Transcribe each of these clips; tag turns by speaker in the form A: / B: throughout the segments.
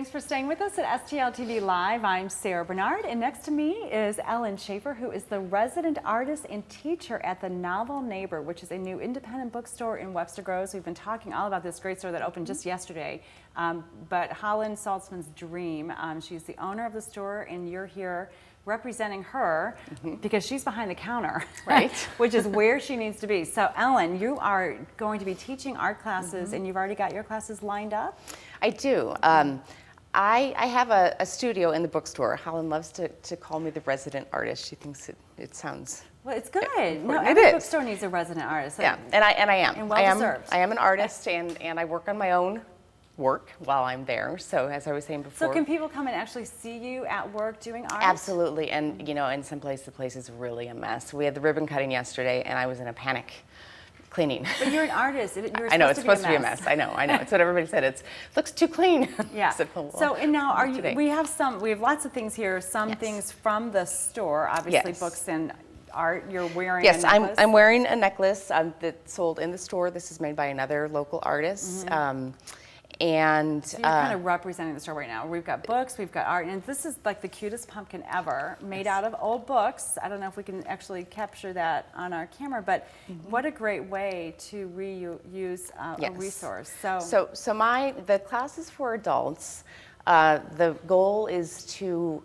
A: Thanks for staying with us at STL TV Live. I'm Sarah Bernard, and next to me is Ellen Schaeffer, who is the resident artist and teacher at the Novel Neighbor, which is a new independent bookstore in Webster Groves. We've been talking all about this great store that opened just yesterday, but Holland Saltzman's dream. She's the owner of the store, and you're here representing her because she's behind the counter,
B: right?
A: Which is where she needs to be. So Ellen, you are going to be teaching art classes, and you've already got your classes lined up?
B: I do. I have a studio in the bookstore. Holland loves to call me the resident artist. She thinks it sounds...
A: Well, it's good. No,
B: it
A: every
B: is.
A: bookstore needs a resident artist.
B: Yeah, and I am.
A: And well-deserved.
B: I am an artist, and I work on my own work while I'm there. So as I was saying before.
A: So can people come and actually see you at work doing art?
B: Absolutely, and you know, in some places the place is really a mess. We had the ribbon cutting yesterday, and I was in a panic cleaning.
A: But you're an artist.
B: I know, it's supposed to be a mess. I know. It's what everybody said. It looks too clean.
A: Yeah.
B: Said, well,
A: so, and now are you,
B: today.
A: we have lots of things here, some things from the store, obviously books and art. You're wearing a necklace.
B: I'm wearing a necklace that's sold in the store. This is made by another local artist. And
A: so you're kind of representing the store right now. We've got books, we've got art, and this is like the cutest pumpkin ever, made out of old books. I don't know if we can actually capture that on our camera, but what a great way to reuse a resource. So
B: the class is for adults. The goal is to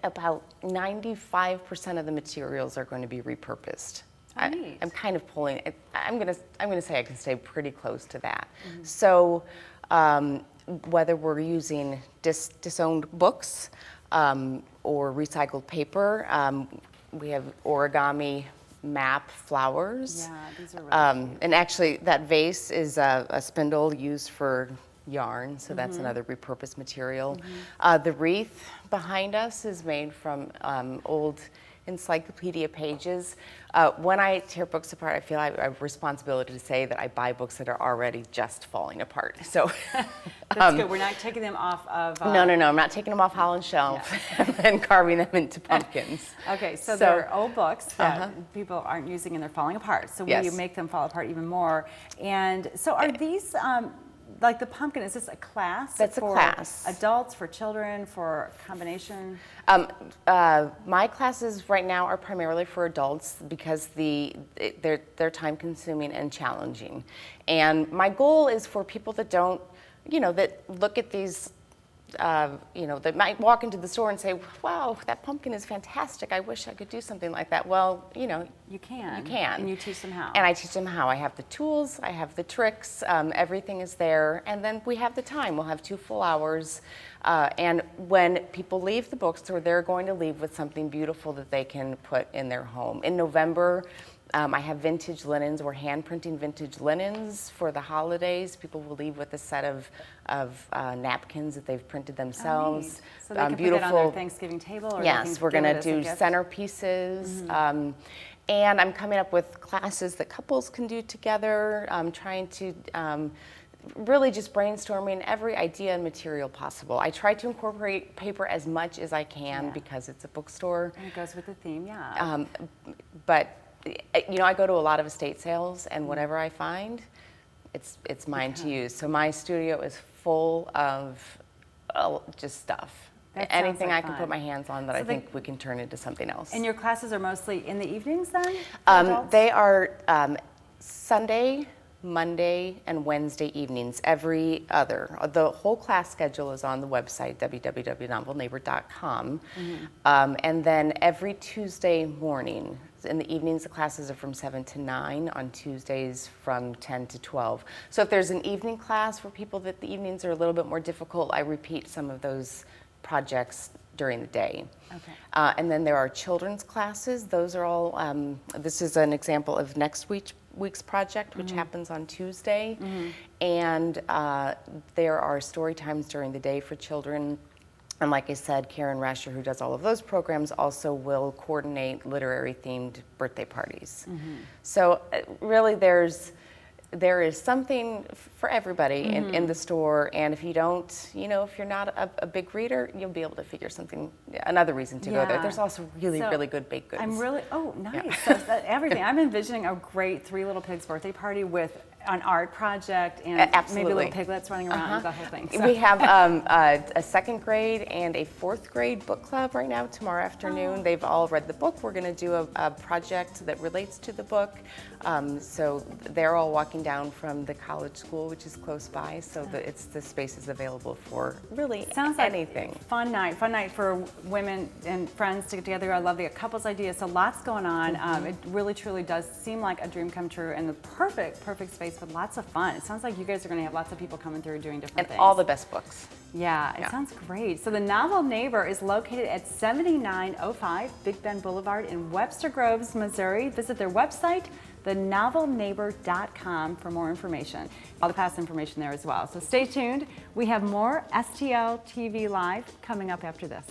B: about 95% of the materials are going to be repurposed. I'm kind of pulling it. I'm gonna say I can stay pretty close to that. So whether we're using disowned books or recycled paper, we have origami map flowers.
A: Yeah, these are really cute.
B: And actually, that vase is a spindle used for yarn, so that's another repurposed material. The wreath behind us is made from old encyclopedia pages. When I tear books apart, I feel I have responsibility to say that I buy books that are already just falling apart. So
A: that's good. We're not taking them off of...
B: No, I'm not taking them off Holland's shelf and carving them into pumpkins.
A: Okay, so they're old books that people aren't using and they're falling apart. So we make them fall apart even more. And so are these... like the pumpkin, is this a class?
B: That's a class.
A: Adults, for children, for combination?
B: My classes right now are primarily for adults because they're time consuming and challenging. And my goal is for people that don't, that look at these, that might walk into the store and say, wow, that pumpkin is fantastic. I wish I could do something like that. Well, you can. You can.
A: And you teach them how.
B: And I teach them how. I have the tools, I have the tricks, everything is there. And then we have the time. We'll have 2 full hours. And when people leave the bookstore, they're going to leave with something beautiful that they can put in their home. In November, I have vintage linens. We're hand printing vintage linens for the holidays. People will leave with a set of napkins that they've printed themselves.
A: So they can put it on their Thanksgiving table? Or
B: yes, we're going to do centerpieces. And I'm coming up with classes that couples can do together. I'm trying to really just brainstorming every idea and material possible. I try to incorporate paper as much as I can because it's a bookstore.
A: And it goes with the theme,
B: but I go to a lot of estate sales, and whatever I find, it's mine to use. So my studio is full of just stuff. Anything I can put my hands on that I think we can turn into something else.
A: And your classes are mostly in the evenings then?
B: They are Sunday, Monday, and Wednesday evenings, every other. The whole class schedule is on the website, www.novelneighbor.com. And then every Tuesday morning. In the evenings, the classes are from 7 to 9, on Tuesdays from 10 to 12. So if there's an evening class for people that the evenings are a little bit more difficult, I repeat some of those projects during the day.
A: Okay.
B: And then there are children's classes. Those are all, this is an example of next week's project, which happens on Tuesday. And there are story times during the day for children. And like I said, Karen Rasher, who does all of those programs, also will coordinate literary-themed birthday parties. So really there is something for everybody in the store, and if you don't, if you're not a big reader, you'll be able to figure another reason to go there. There's also really good baked goods.
A: Nice. So everything. I'm envisioning a great 3 Little Pigs birthday party with an art project and maybe
B: Absolutely.
A: little piglets running around, the whole thing. So.
B: We have a second grade and a fourth grade book club right now tomorrow afternoon. They've all read the book. We're going to do a project that relates to the book. So they're all walking down from the college school, which is close by. So the space is available for really anything.
A: Like fun night for women and friends to get together. I love the couples idea. So lots going on. It really truly does seem like a dream come true and the perfect space with lots of fun. It sounds like you guys are going to have lots of people coming through doing different things.
B: And all the best books.
A: Yeah, it sounds great. So the Novel Neighbor is located at 7905 Big Bend Boulevard in Webster Groves, Missouri. Visit their website, thenovelneighbor.com, for more information. All the past information there as well. So stay tuned. We have more STL TV Live coming up after this.